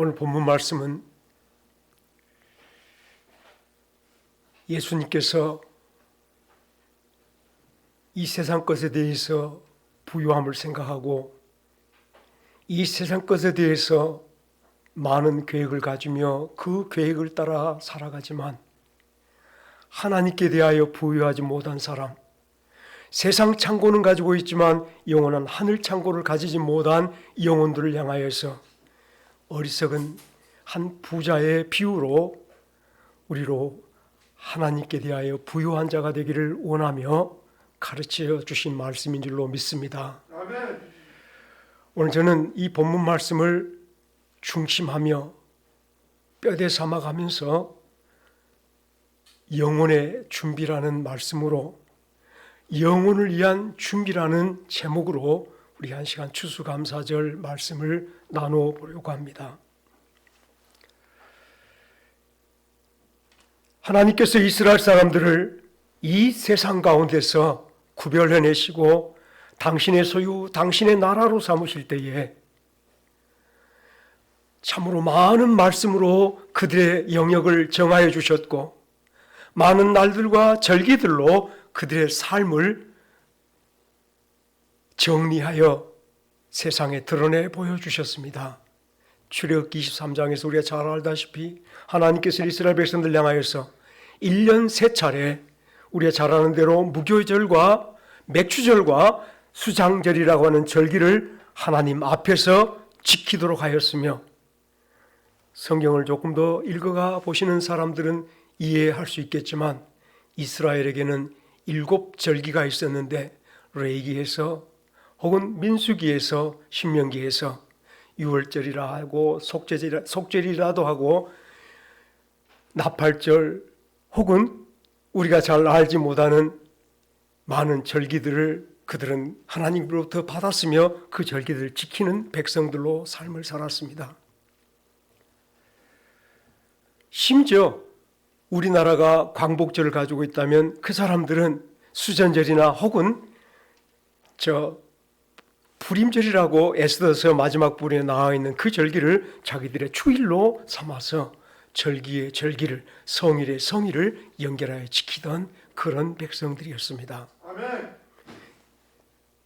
오늘 본문 말씀은 예수님께서 이 세상 것에 대해서 부유함을 생각하고 이 세상 것에 대해서 많은 계획을 가지며 그 계획을 따라 살아가지만 하나님께 대하여 부유하지 못한 사람, 세상 창고는 가지고 있지만 영원한 하늘 창고를 가지지 못한 영혼들을 향하여서 어리석은 한 부자의 비유로 우리로 하나님께 대하여 부유한 자가 되기를 원하며 가르쳐 주신 말씀인 줄로 믿습니다. 아멘. 오늘 저는 이 본문 말씀을 중심하며 뼈대 삼아가면서 영혼의 준비라는 말씀으로 영혼을 위한 준비라는 제목으로 우리 한 시간 추수감사절 말씀을 나눠보려고 합니다. 하나님께서 이스라엘 사람들을 이 세상 가운데서 구별해내시고 당신의 소유, 당신의 나라로 삼으실 때에 참으로 많은 말씀으로 그들의 영역을 정하여 주셨고 많은 날들과 절기들로 그들의 삶을 정리하여 세상에 드러내 보여주셨습니다. 출애굽기 23장에서 우리가 잘 알다시피 하나님께서 이스라엘 백성들 향하여서 1년 3차례 우리가 잘 아는 대로 무교절과 맥주절과 수장절이라고 하는 절기를 하나님 앞에서 지키도록 하였으며 성경을 조금 더 읽어가 보시는 사람들은 이해할 수 있겠지만 이스라엘에게는 7절기가 있었는데 레위기에서 혹은 민수기에서 신명기에서 유월절이라 하고 속절이라도 하고 나팔절 혹은 우리가 잘 알지 못하는 많은 절기들을 그들은 하나님으로부터 받았으며 그 절기들을 지키는 백성들로 삶을 살았습니다. 심지어 우리나라가 광복절을 가지고 있다면 그 사람들은 수전절이나 혹은 불임절이라고 에스더서 마지막 부분에 나와 있는 그 절기를 자기들의 주일로 삼아서 절기의 절기를, 성일의 성일을 연결하여 지키던 그런 백성들이었습니다. 아멘.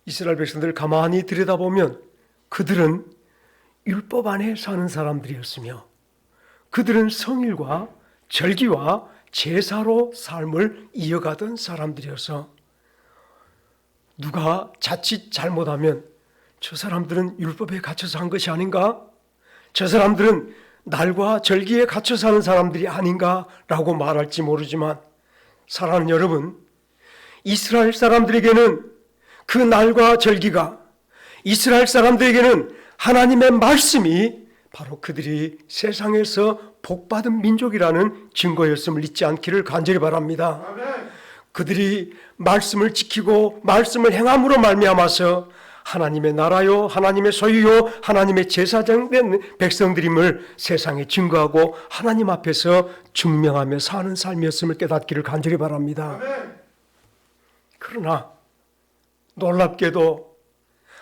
이스라엘 백성들을 가만히 들여다보면 그들은 율법 안에 사는 사람들이었으며 그들은 성일과 절기와 제사로 삶을 이어가던 사람들이어서 누가 자칫 잘못하면 저 사람들은 율법에 갇혀서 한 것이 아닌가? 저 사람들은 날과 절기에 갇혀 사는 사람들이 아닌가라고 말할지 모르지만 사랑하는 여러분, 이스라엘 사람들에게는 그 날과 절기가 이스라엘 사람들에게는 하나님의 말씀이 바로 그들이 세상에서 복받은 민족이라는 증거였음을 잊지 않기를 간절히 바랍니다. 아멘. 그들이 말씀을 지키고 말씀을 행함으로 말미암아서 하나님의 나라요, 하나님의 소유요, 하나님의 제사장된 백성들임을 세상에 증거하고 하나님 앞에서 증명하며 사는 삶이었음을 깨닫기를 간절히 바랍니다. 아멘. 그러나 놀랍게도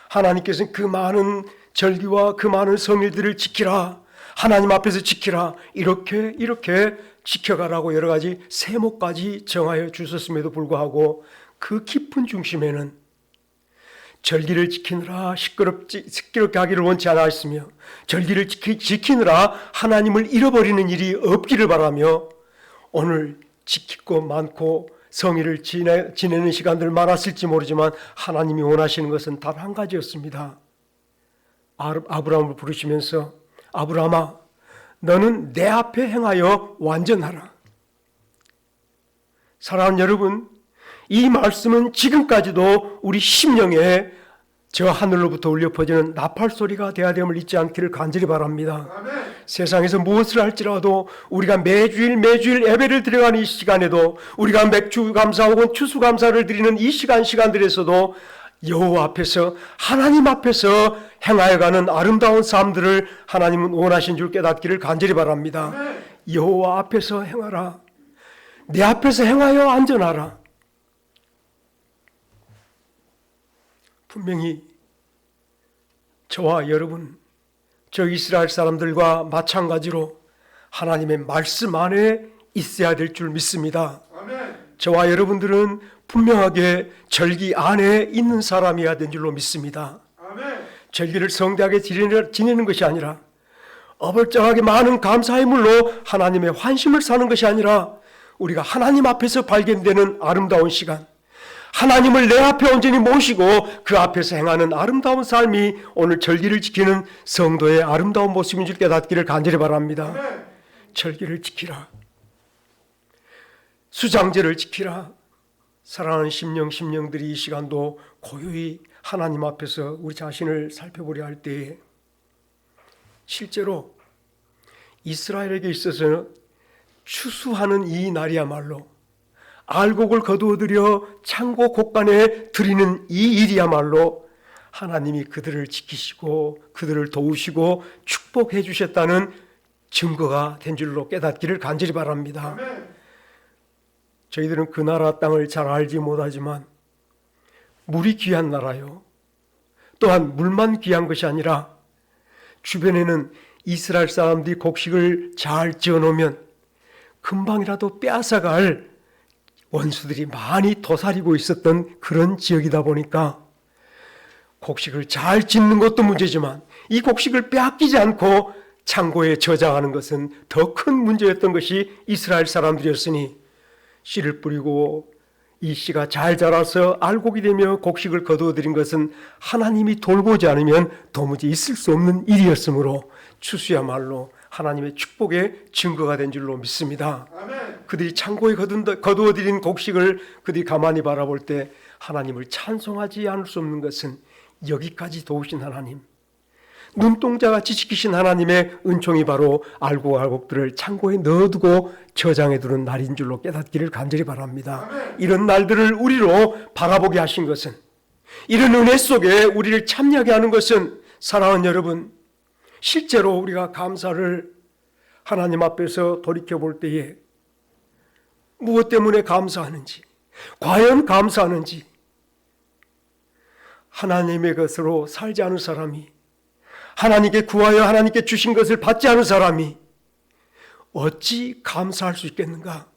하나님께서는 그 많은 절기와 그 많은 성일들을 지키라, 하나님 앞에서 지키라, 이렇게 지켜가라고 여러 가지 세모까지 정하여 주셨음에도 불구하고 그 깊은 중심에는 절기를 지키느라 시끄럽게 하기를 원치 않았으며 절기를 지키느라 하나님을 잃어버리는 일이 없기를 바라며 오늘 지키고 많고 성일을 지내는 시간들 많았을지 모르지만 하나님이 원하시는 것은 단 한 가지였습니다. 아브라함을 부르시면서 아브라함아, 너는 내 앞에 행하여 완전하라. 사랑하는 여러분, 이 말씀은 지금까지도 우리 심령에 저 하늘로부터 울려 퍼지는 나팔 소리가 되어야 됨을 잊지 않기를 간절히 바랍니다. 아멘. 세상에서 무엇을 할지라도 우리가 매주일 예배를 드려가는 이 시간에도 우리가 맥주감사 혹은 추수감사를 드리는 이 시간들에서도 여호와 앞에서 하나님 앞에서 행하여가는 아름다운 삶들을 하나님은 원하신 줄 깨닫기를 간절히 바랍니다. 아멘. 여호와 앞에서 행하라. 내 앞에서 행하여 안전하라. 분명히 저와 여러분 저 이스라엘 사람들과 마찬가지로 하나님의 말씀 안에 있어야 될 줄 믿습니다. 아멘. 저와 여러분들은 분명하게 절기 안에 있는 사람이어야 된 줄로 믿습니다. 아멘. 절기를 성대하게 지내는 것이 아니라 어벌쩡하게 많은 감사의 물로 하나님의 환심을 사는 것이 아니라 우리가 하나님 앞에서 발견되는 아름다운 시간, 하나님을 내 앞에 온전히 모시고 그 앞에서 행하는 아름다운 삶이 오늘 절기를 지키는 성도의 아름다운 모습인 줄 깨닫기를 간절히 바랍니다. 아멘. 절기를 지키라. 수장제를 지키라. 사랑하는 심령들이 이 시간도 고요히 하나님 앞에서 우리 자신을 살펴보려 할 때에 실제로 이스라엘에게 있어서는 추수하는 이 날이야말로 알곡을 거두어들여 창고 곳간에 드리는 이 일이야말로 하나님이 그들을 지키시고 그들을 도우시고 축복해 주셨다는 증거가 된 줄로 깨닫기를 간절히 바랍니다. 아멘. 저희들은 그 나라 땅을 잘 알지 못하지만 물이 귀한 나라요. 또한 물만 귀한 것이 아니라 주변에는 이스라엘 사람들이 곡식을 잘 지어놓으면 금방이라도 빼앗아갈 원수들이 많이 도사리고 있었던 그런 지역이다 보니까 곡식을 잘 짓는 것도 문제지만 이 곡식을 빼앗기지 않고 창고에 저장하는 것은 더 큰 문제였던 것이 이스라엘 사람들이었으니 씨를 뿌리고 이 씨가 잘 자라서 알곡이 되며 곡식을 거두어들인 것은 하나님이 돌보지 않으면 도무지 있을 수 없는 일이었으므로 추수야말로 하나님의 축복의 증거가 된 줄로 믿습니다. 아멘. 그들이 창고에 거두어들인 곡식을 그들이 가만히 바라볼 때 하나님을 찬송하지 않을 수 없는 것은 여기까지 도우신 하나님, 눈동자같이 지키신 하나님의 은총이 바로 알곡들을 창고에 넣어두고 저장해 두는 날인 줄로 깨닫기를 간절히 바랍니다. 아멘. 이런 날들을 우리로 바라보게 하신 것은, 이런 은혜 속에 우리를 참여하게 하는 것은 사랑하는 여러분, 실제로 우리가 감사를 하나님 앞에서 돌이켜볼 때에 무엇 때문에 감사하는지, 과연 감사하는지, 하나님의 것으로 살지 않은 사람이, 하나님께 구하여 하나님께 주신 것을 받지 않은 사람이 어찌 감사할 수 있겠는가?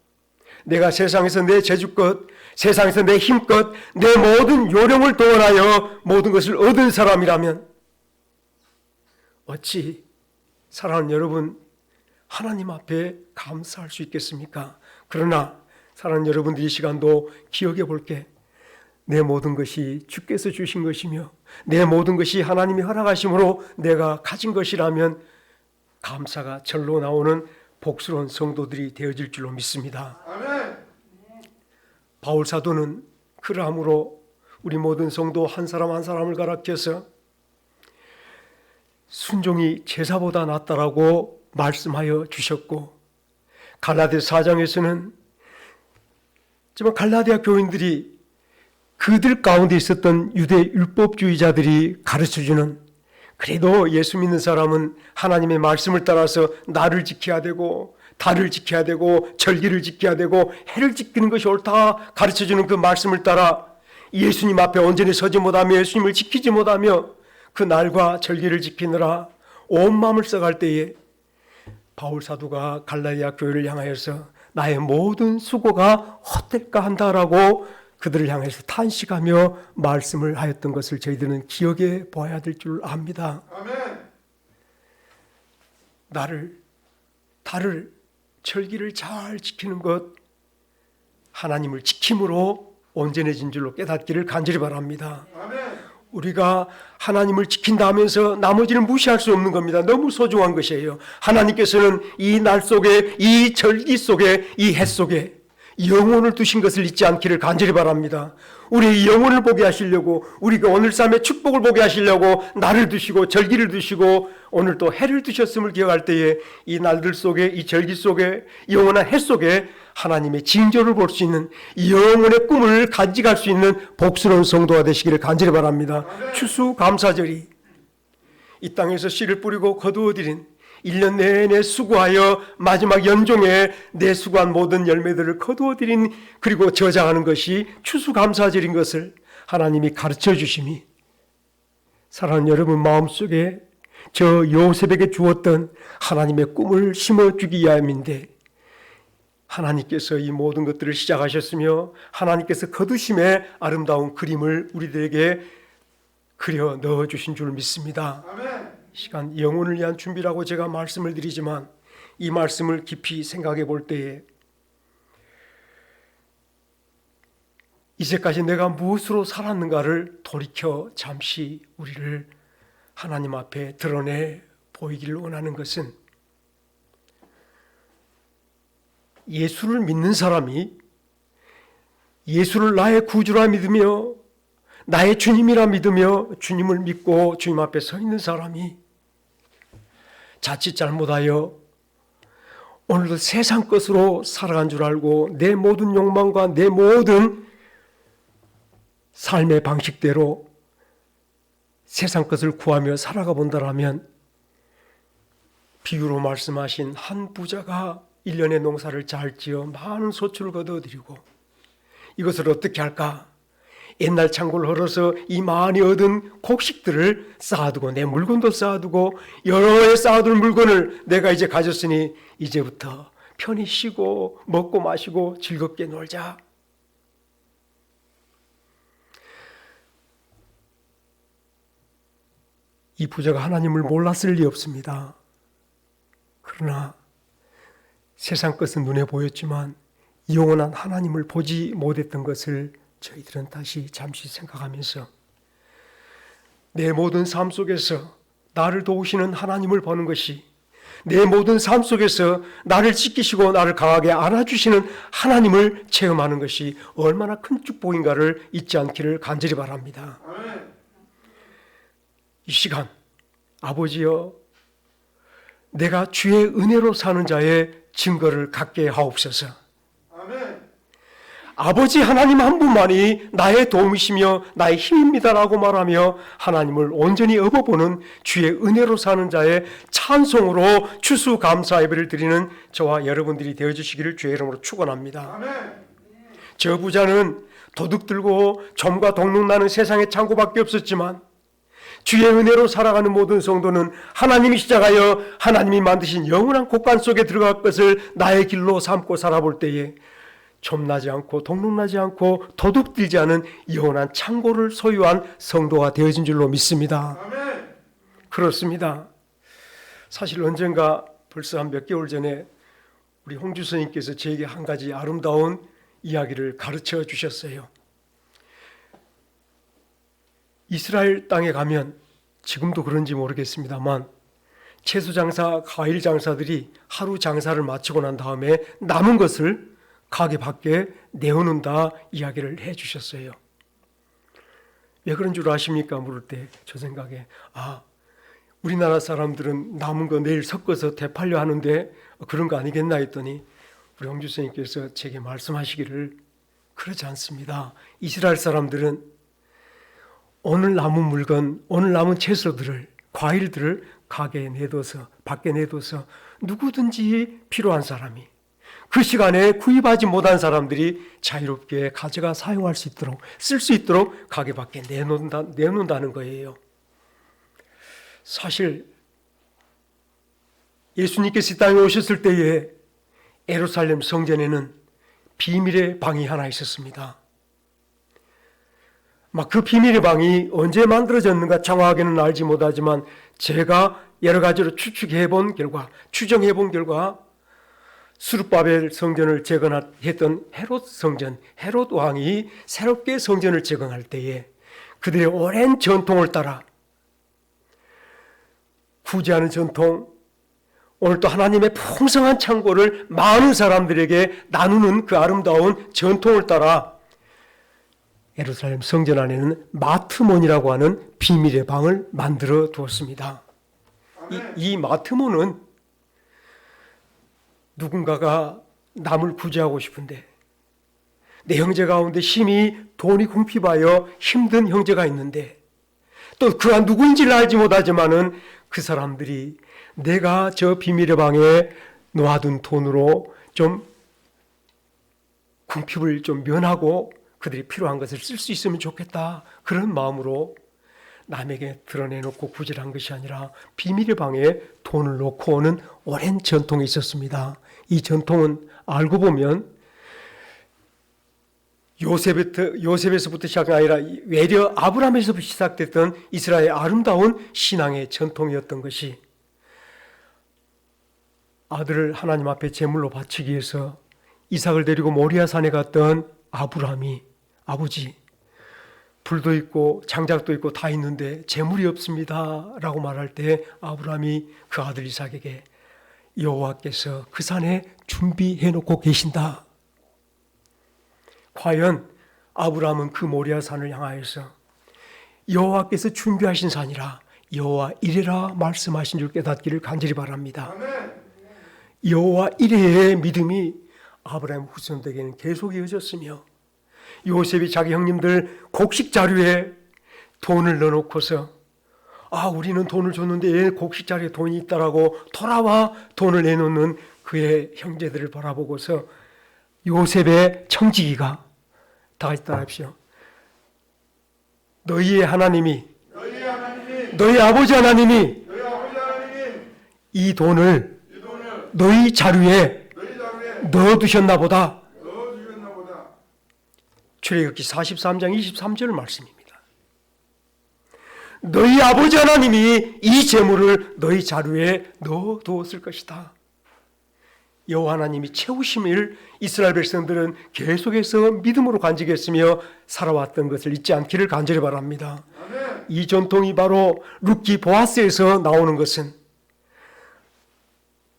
내가 세상에서 내 재주껏, 세상에서 내 힘껏, 내 모든 요령을 동원하여 모든 것을 얻은 사람이라면 어찌 사랑하는 여러분 하나님 앞에 감사할 수 있겠습니까? 그러나 사랑하는 여러분들이 이 시간도 기억해 볼게. 내 모든 것이 주께서 주신 것이며 내 모든 것이 하나님이 허락하심으로 내가 가진 것이라면 감사가 절로 나오는 복스러운 성도들이 되어질 줄로 믿습니다. 아멘. 바울 사도는 그러함으로 우리 모든 성도 한 사람 한 사람을 가르쳐서 순종이 제사보다 낫다라고 말씀하여 주셨고, 갈라디아 4장에서는 정말 갈라디아 교인들이 그들 가운데 있었던 유대 율법주의자들이 가르쳐주는, 그래도 예수 믿는 사람은 하나님의 말씀을 따라서 날을 지켜야 되고 달을 지켜야 되고 절기를 지켜야 되고 해를 지키는 것이 옳다 가르쳐주는 그 말씀을 따라 예수님 앞에 온전히 서지 못하며 예수님을 지키지 못하며 그 날과 절기를 지키느라 온 마음을 써갈 때에 바울 사도가 갈라디아 교회를 향하여서 나의 모든 수고가 헛될까 한다라고 그들을 향해서 탄식하며 말씀을 하였던 것을 저희들은 기억해 보아야 될 줄 압니다. 아멘. 달을, 절기를 잘 지키는 것, 하나님을 지킴으로 온전해진 줄로 깨닫기를 간절히 바랍니다. 아멘. 우리가 하나님을 지킨다 하면서 나머지는 무시할 수 없는 겁니다. 너무 소중한 것이에요. 하나님께서는 이 날 속에, 이 절기 속에, 이 해 속에 영혼을 두신 것을 잊지 않기를 간절히 바랍니다. 우리의 영혼을 보게 하시려고, 우리가 오늘 삶의 축복을 보게 하시려고 날을 두시고 절기를 두시고 오늘 또 해를 두셨음을 기억할 때에 이 날들 속에, 이 절기 속에, 영원한 해 속에 하나님의 징조를 볼 수 있는, 영혼의 꿈을 간직할 수 있는 복스러운 성도가 되시기를 간절히 바랍니다. 추수감사절이 이 땅에서 씨를 뿌리고 거두어들인 1년 내내 수고하여 마지막 연종에 내 수고한 모든 열매들을 거두어들인, 그리고 저장하는 것이 추수감사절인 것을 하나님이 가르쳐 주심이 사랑하는 여러분 마음속에 저 요셉에게 주었던 하나님의 꿈을 심어주기 위함인데 하나님께서 이 모든 것들을 시작하셨으며 하나님께서 거두심의 아름다운 그림을 우리들에게 그려 넣어주신 줄 믿습니다. 아멘. 이 시간 영혼을 위한 준비라고 제가 말씀을 드리지만 이 말씀을 깊이 생각해 볼 때에 이제까지 내가 무엇으로 살았는가를 돌이켜 잠시 우리를 하나님 앞에 드러내 보이기를 원하는 것은 예수를 믿는 사람이 예수를 나의 구주라 믿으며 나의 주님이라 믿으며 주님을 믿고 주님 앞에 서 있는 사람이 자칫 잘못하여 오늘도 세상 것으로 살아간 줄 알고 내 모든 욕망과 내 모든 삶의 방식대로 세상 것을 구하며 살아가 본다라면 비유로 말씀하신 한 부자가 1년의 농사를 잘 지어 많은 소출을 거두어들이고 이것을 어떻게 할까? 옛날 창고를 헐어서 이 많이 얻은 곡식들을 쌓아두고 내 물건도 쌓아두고 여러 해 쌓아둘 물건을 내가 이제 가졌으니 이제부터 편히 쉬고 먹고 마시고 즐겁게 놀자. 이 부자가 하나님을 몰랐을 리 없습니다. 그러나 세상 것은 눈에 보였지만 영원한 하나님을 보지 못했던 것을 저희들은 다시 잠시 생각하면서 내 모든 삶 속에서 나를 도우시는 하나님을 보는 것이 내 모든 삶 속에서 나를 지키시고 나를 강하게 안아주시는 하나님을 체험하는 것이 얼마나 큰 축복인가를 잊지 않기를 간절히 바랍니다. 아멘. 이 시간 아버지여 내가 주의 은혜로 사는 자의 증거를 갖게 하옵소서. 아멘. 아버지 하나님 한 분만이 나의 도움이시며 나의 힘입니다라고 말하며 하나님을 온전히 업어보는 주의 은혜로 사는 자의 찬송으로 추수감사 예배를 드리는 저와 여러분들이 되어주시기를 주의 이름으로 축원합니다. 아멘. 저 부자는 도둑 들고 점과 동룩 나는 세상의 창고밖에 없었지만 주의 은혜로 살아가는 모든 성도는 하나님이 시작하여 하나님이 만드신 영원한 곳간 속에 들어갈 것을 나의 길로 삼고 살아볼 때에 점나지 않고 동룩나지 않고 도둑들지 않은 영원한 창고를 소유한 성도가 되어진 줄로 믿습니다. 아멘. 그렇습니다. 사실 언젠가 벌써 한 몇 개월 전에 우리 홍주 스님께서 저에게 한 가지 아름다운 이야기를 가르쳐 주셨어요. 이스라엘 땅에 가면 지금도 그런지 모르겠습니다만 채소 장사, 과일 장사들이 하루 장사를 마치고 난 다음에 남은 것을 가게 밖에 내어놓는다 이야기를 해 주셨어요. 왜 그런 줄 아십니까? 물을 때 저 생각에 우리나라 사람들은 남은 거 내일 섞어서 되팔려 하는데 그런 거 아니겠나 했더니 우리 홍주 선생님께서 제게 말씀하시기를 그렇지 않습니다. 이스라엘 사람들은 오늘 남은 물건, 오늘 남은 채소들을, 과일들을 가게에 내둬서, 밖에 내둬서 누구든지 필요한 사람이 그 시간에 구입하지 못한 사람들이 자유롭게 가져가 사용할 수 있도록, 쓸 수 있도록 가게 밖에 내놓는다는 거예요. 사실 예수님께서 이 땅에 오셨을 때에 예루살렘 성전에는 비밀의 방이 하나 있었습니다. 그 비밀의 방이 언제 만들어졌는가 정확하게는 알지 못하지만 제가 여러 가지로 추정해 본 결과 스룹바벨 성전을 재건했던 헤롯 성전, 헤롯 왕이 새롭게 성전을 재건할 때에 그들의 오랜 전통을 따라 구제하는 전통, 오늘 또 하나님의 풍성한 창고를 많은 사람들에게 나누는 그 아름다운 전통을 따라 예루살렘 성전 안에는 마트몬이라고 하는 비밀의 방을 만들어 두었습니다. 이 마트몬은 누군가가 남을 구제하고 싶은데 내 형제 가운데 심히 돈이 궁핍하여 힘든 형제가 있는데 또 그가 누구인지를 알지 못하지만은 그 사람들이 내가 저 비밀의 방에 놓아둔 돈으로 좀 궁핍을 좀 면하고 그들이 필요한 것을 쓸 수 있으면 좋겠다. 그런 마음으로 남에게 드러내놓고 구질한 것이 아니라 비밀의 방에 돈을 놓고 오는 오랜 전통이 있었습니다. 이 전통은 알고 보면 요셉에서부터 시작이 아니라 외려 아브라함에서부터 시작됐던 이스라엘의 아름다운 신앙의 전통이었던 것이, 아들을 하나님 앞에 제물로 바치기 위해서 이삭을 데리고 모리아 산에 갔던 아브라함이, 아버지, 불도 있고 장작도 있고 다 있는데 제물이 없습니다 라고 말할 때 아브라함이 그 아들 이삭에게 여호와께서 그 산에 준비해 놓고 계신다. 과연 아브라함은 그 모리아 산을 향하여서 여호와께서 준비하신 산이라 여호와 이레라 말씀하신 줄 깨닫기를 간절히 바랍니다. 여호와 이레의 믿음이 아브라함 후손들에게는 계속 이어졌으며, 요셉이 자기 형님들 곡식 자루에 돈을 넣어놓고서 우리는 돈을 줬는데 얘 곡식 자루에 돈이 있다라고 돌아와 돈을 내놓는 그의 형제들을 바라보고서 요셉의 청지기가, 다 같이 따라합시오. 너희의 하나님이, 너희 아버지 하나님이 이 돈을 너희 자루에 넣어두셨나 보다. 출애굽기 43장 23절 말씀입니다. 너희 아버지 하나님이 이 재물을 너희 자루에 넣어두었을 것이다. 여호와 하나님이 채우심을 이스라엘 백성들은 계속해서 믿음으로 간직했으며 살아왔던 것을 잊지 않기를 간절히 바랍니다. 이 전통이 바로 룻기 보아스에서 나오는 것은,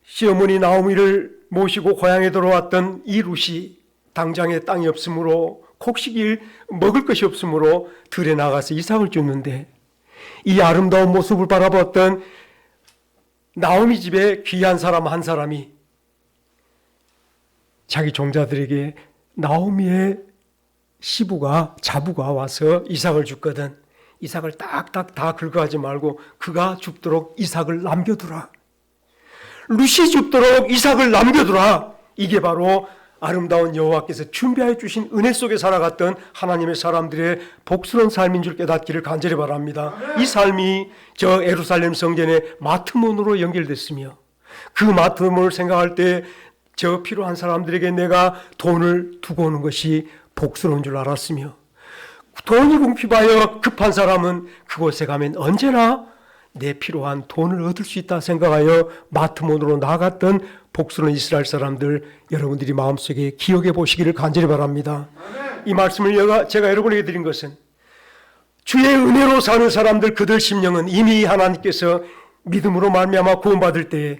시어머니 나오미를 모시고 고향에 돌아왔던 이 룻이 당장에 땅이 없으므로 곡식이 먹을 것이 없으므로 들에 나가서 이삭을 줍는데, 이 아름다운 모습을 바라봤던 나오미 집에 귀한 사람 한 사람이 자기 종자들에게 나오미의 자부가 와서 이삭을 줬거든. 이삭을 딱딱 다 긁어하지 말고 그가 줍도록 이삭을 남겨두라. 룻이 줍도록 이삭을 남겨두라. 이게 바로 아름다운 여호와께서 준비하여 주신 은혜 속에 살아갔던 하나님의 사람들의 복스러운 삶인 줄 깨닫기를 간절히 바랍니다. 이 삶이 저 예루살렘 성전의 마트몬으로 연결됐으며, 그 마트몬을 생각할 때 저 필요한 사람들에게 내가 돈을 두고 오는 것이 복스러운 줄 알았으며, 돈이 궁핍하여 급한 사람은 그곳에 가면 언제나 내 필요한 돈을 얻을 수 있다 생각하여 마트몬으로 나갔던 복스러운 이스라엘 사람들, 여러분들이 마음속에 기억해 보시기를 간절히 바랍니다. 이 말씀을 제가 여러분에게 드린 것은, 주의 은혜로 사는 사람들 그들 심령은 이미 하나님께서 믿음으로 말미암아 구원받을 때에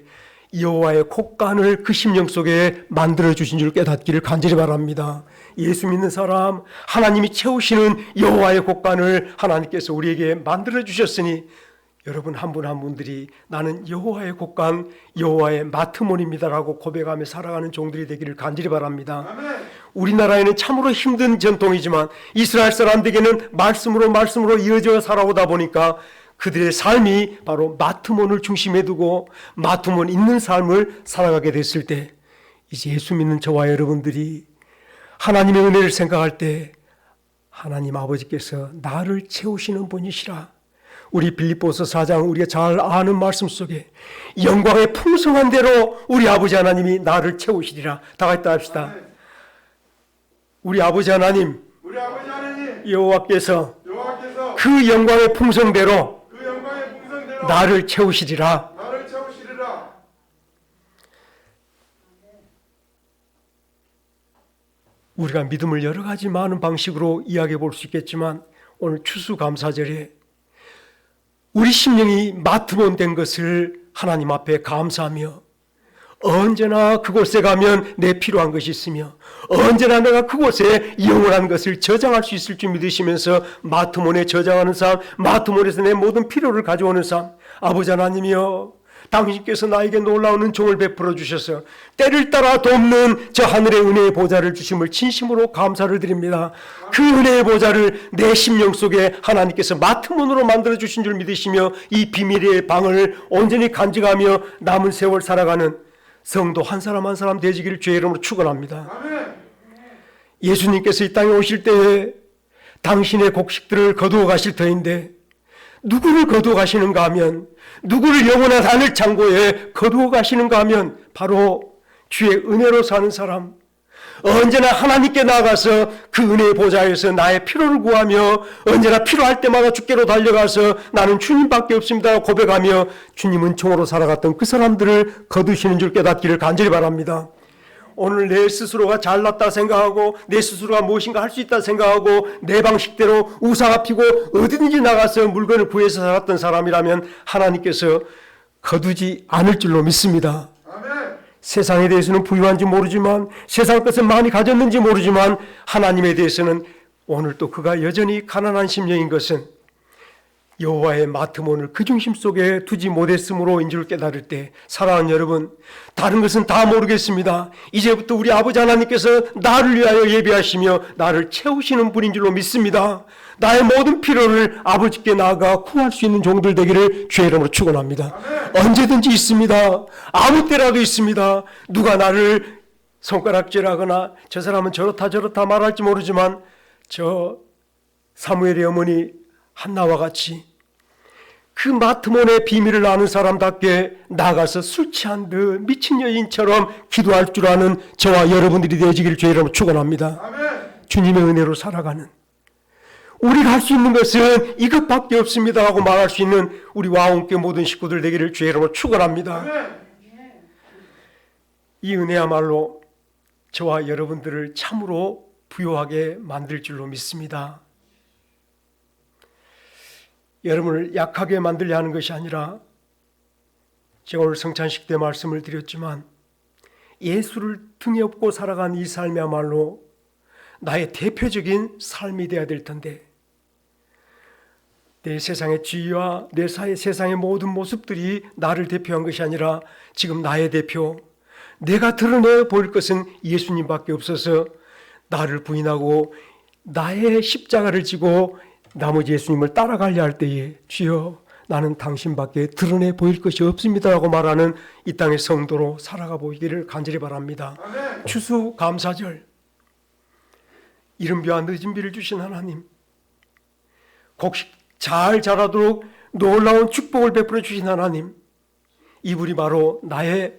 여호와의 콧간을 그 심령 속에 만들어 주신 줄 깨닫기를 간절히 바랍니다. 예수 믿는 사람, 하나님이 채우시는 여호와의 콧간을 하나님께서 우리에게 만들어 주셨으니, 여러분 한 분 한 분들이 나는 여호와의 콧간, 여호와의 마트몬입니다라고 고백하며 살아가는 종들이 되기를 간절히 바랍니다. 우리나라에는 참으로 힘든 전통이지만 이스라엘 사람들에게는 말씀으로 이어져 살아오다 보니까 그들의 삶이 바로 마트몬을 중심에 두고 마트몬 있는 삶을 살아가게 됐을 때, 이제 예수 믿는 저와 여러분들이 하나님의 은혜를 생각할 때 하나님 아버지께서 나를 채우시는 분이시라. 우리 빌립보서 4장 우리가 잘 아는 말씀 속에 영광의 풍성한 대로 우리 아버지 하나님이 나를 채우시리라. 다 같이 합시다. 우리 아버지 하나님, 여호와께서 그 영광의 풍성대로 나를 채우시리라. 우리가 믿음을 여러 가지 많은 방식으로 이야기해 볼 수 있겠지만, 오늘 추수감사절에 우리 심령이 마트몬 된 것을 하나님 앞에 감사하며, 언제나 그곳에 가면 내 필요한 것이 있으며 언제나 내가 그곳에 영원한 것을 저장할 수 있을 줄 믿으시면서 마트몬에 저장하는 삶, 마트몬에서 내 모든 필요를 가져오는 삶, 아버지 하나님이여, 당신께서 나에게 놀라운 은총을 베풀어 주셔서 때를 따라 돕는 저 하늘의 은혜의 보좌를 주심을 진심으로 감사를 드립니다. 그 은혜의 보좌를 내 심령 속에 하나님께서 마트몬으로 만들어 주신 줄 믿으시며 이 비밀의 방을 온전히 간직하며 남은 세월 살아가는 성도 한 사람 한 사람 되시기를 주의 이름으로 축원합니다. 예수님께서 이 땅에 오실 때에 당신의 곡식들을 거두어 가실 터인데 누구를 거두어 가시는가 하면, 누구를 영원한 하늘 창고에 거두어 가시는가 하면 바로 주의 은혜로 사는 사람, 언제나 하나님께 나아가서 그 은혜의 보좌에서 나의 필요를 구하며 언제나 필요할 때마다 주께로 달려가서 나는 주님밖에 없습니다 고백하며 주님 은총으로 살아갔던 그 사람들을 거두시는 줄 깨닫기를 간절히 바랍니다. 오늘 내 스스로가 잘났다 생각하고 내 스스로가 무엇인가 할 수 있다 생각하고 내 방식대로 우상아 피고 어디든지 나가서 물건을 구해서 살았던 사람이라면 하나님께서 거두지 않을 줄로 믿습니다. 아멘. 세상에 대해서는 부유한지 모르지만, 세상 것을 많이 가졌는지 모르지만 하나님에 대해서는 오늘 또 그가 여전히 가난한 심령인 것은 여호와의 마트몬을 그 중심 속에 두지 못했으므로인 줄 깨달을 때, 사랑하는 여러분, 다른 것은 다 모르겠습니다. 이제부터 우리 아버지 하나님께서 나를 위하여 예비하시며 나를 채우시는 분인 줄로 믿습니다. 나의 모든 필요를 아버지께 나아가 구할 수 있는 종들 되기를 주의 이름으로 축원합니다. 언제든지 있습니다. 아무 때라도 있습니다. 누가 나를 손가락질하거나 저 사람은 저렇다 말할지 모르지만 저 사무엘의 어머니 한나와 같이 그 마트몬의 비밀을 아는 사람답게 나가서 술 취한 듯 미친 여인처럼 기도할 줄 아는 저와 여러분들이 되어지기를 주의 이름으로 축원합니다. 아멘. 주님의 은혜로 살아가는, 우리가 할 수 있는 것은 이것밖에 없습니다 하고 말할 수 있는 우리 와운교 모든 식구들 되기를 주의 이름으로 축원합니다. 아멘. 이 은혜야말로 저와 여러분들을 참으로 부요하게 만들 줄로 믿습니다. 여러분을 약하게 만들려 하는 것이 아니라, 제가 오늘 성찬식 때 말씀을 드렸지만 예수를 등에 업고 살아간 이 삶이야말로 나의 대표적인 삶이 되어야 될 텐데, 내 세상의 지위와 내 세상의 모든 모습들이 나를 대표한 것이 아니라 지금 나의 대표, 내가 드러내 보일 것은 예수님밖에 없어서 나를 부인하고 나의 십자가를 지고 나머지 예수님을 따라가려 할 때에 주여 나는 당신밖에 드러내 보일 것이 없습니다 라고 말하는 이 땅의 성도로 살아가 보이기를 간절히 바랍니다. 아멘. 추수감사절, 이른비와 늦은 비를 주신 하나님, 곡식 잘 자라도록 놀라운 축복을 베풀어 주신 하나님, 이분이 바로 나의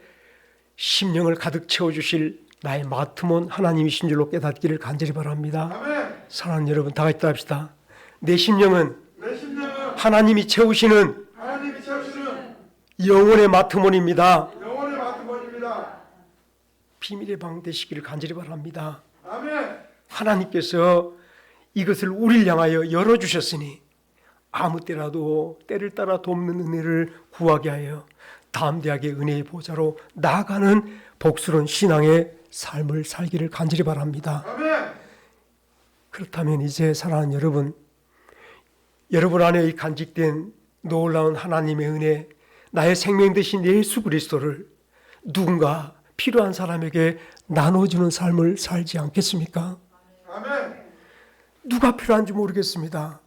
심령을 가득 채워주실 나의 마트몬 하나님이신 줄로 깨닫기를 간절히 바랍니다. 아멘. 사랑하는 여러분, 다 같이 합시다. 내 심령은 내 심령은 하나님이 채우시는 하나님이 채우시는 영혼의 마트몬입니다. 영혼의 마트몬입니다. 비밀의 방 되시기를 간절히 바랍니다. 아멘. 하나님께서 이것을 우리를 향하여 열어주셨으니 아무 때라도 때를 따라 돕는 은혜를 구하게 하여 담대하게 은혜의 보좌로 나아가는 복스러운 신앙의 삶을 살기를 간절히 바랍니다. 아멘. 그렇다면 이제 사랑하는 여러분, 여러분 안에 이 간직된 놀라운 하나님의 은혜, 나의 생명 되신 예수 그리스도를 누군가 필요한 사람에게 나눠주는 삶을 살지 않겠습니까? 아멘. 누가 필요한지 모르겠습니다.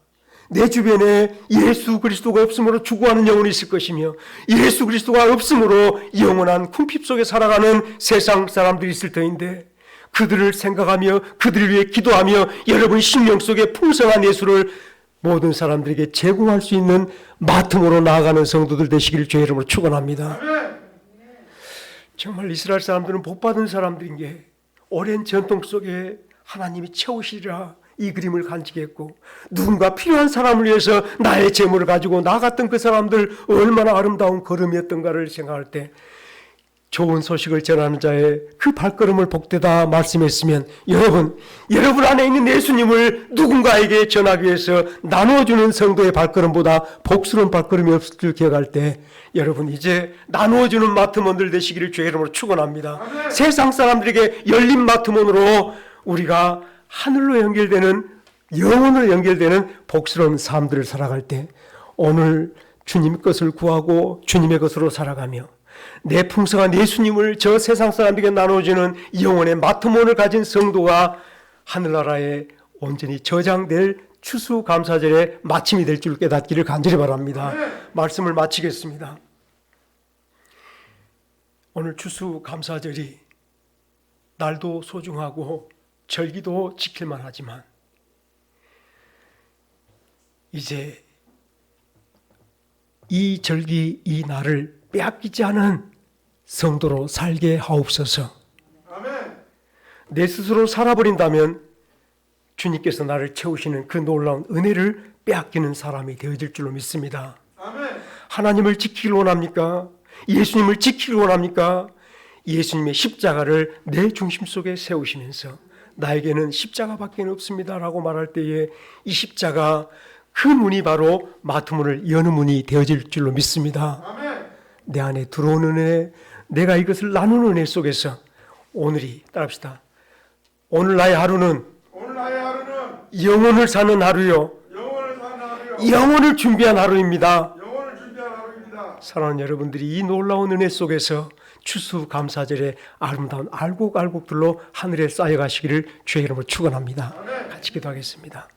내 주변에 예수 그리스도가 없으므로 죽어가는 영혼이 있을 것이며 예수 그리스도가 없으므로 영원한 궁핍 속에 살아가는 세상 사람들이 있을 터인데, 그들을 생각하며 그들을 위해 기도하며 여러분 심령 속에 풍성한 예수를 모든 사람들에게 제공할 수 있는 마트모로 나아가는 성도들 되시기를 주의 이름으로 축원합니다. 아멘. 정말 이스라엘 사람들은 복받은 사람들인 게 오랜 전통 속에 하나님이 채우시리라 이 그림을 간직했고, 누군가 필요한 사람을 위해서 나의 재물을 가지고 나갔던 그 사람들 얼마나 아름다운 걸음이었던가를 생각할 때 좋은 소식을 전하는 자의 그 발걸음을 복되다 말씀했으면, 여러분 안에 있는 예수님을 누군가에게 전하기 위해서 나누어주는 성도의 발걸음보다 복스러운 발걸음이 없을 줄 기억할 때 여러분 이제 나누어주는 마트몬들 되시기를 주의 이름으로 축원합니다. 아멘. 세상 사람들에게 열린 마트몬으로 우리가 하늘로 연결되는, 영혼으로 연결되는 복스러운 삶들을 살아갈 때 오늘 주님 것을 구하고 주님의 것으로 살아가며 내 풍성한 예수님을 저 세상 사람에게 나눠주는 영혼의 마트몬을 가진 성도가 하늘나라에 온전히 저장될 추수감사절의 마침이 될 줄 깨닫기를 간절히 바랍니다. 말씀을 마치겠습니다. 오늘 추수감사절이 날도 소중하고 절기도 지킬만 하지만 이제 이 절기 이 날을 빼앗기지 않은 성도로 살게 하옵소서. 아멘. 내 스스로 살아버린다면 주님께서 나를 채우시는 그 놀라운 은혜를 빼앗기는 사람이 되어질 줄로 믿습니다. 아멘. 하나님을 지키길 원합니까? 예수님을 지키길 원합니까? 예수님의 십자가를 내 중심 속에 세우시면서 나에게는 십자가밖에 없습니다라고 말할 때에 이 십자가 그 문이 바로 마트문을 여는 문이 되어질 줄로 믿습니다. 아멘. 내 안에 들어오는 은혜, 내가 이것을 나누는 은혜 속에서 오늘이 따라합시다. 오늘 나의 하루는 오늘 나의 하루는 영혼을 사는 하루요. 영원을 사는 하루요. 영혼을 준비한 하루입니다. 영원을 준비한 하루입니다. 사랑하는 여러분들이 이 놀라운 은혜 속에서 추수감사절의 아름다운 알곡알곡들로 하늘에 쌓여가시기를 주의 이름으로 축원합니다. 아멘. 같이 기도하겠습니다.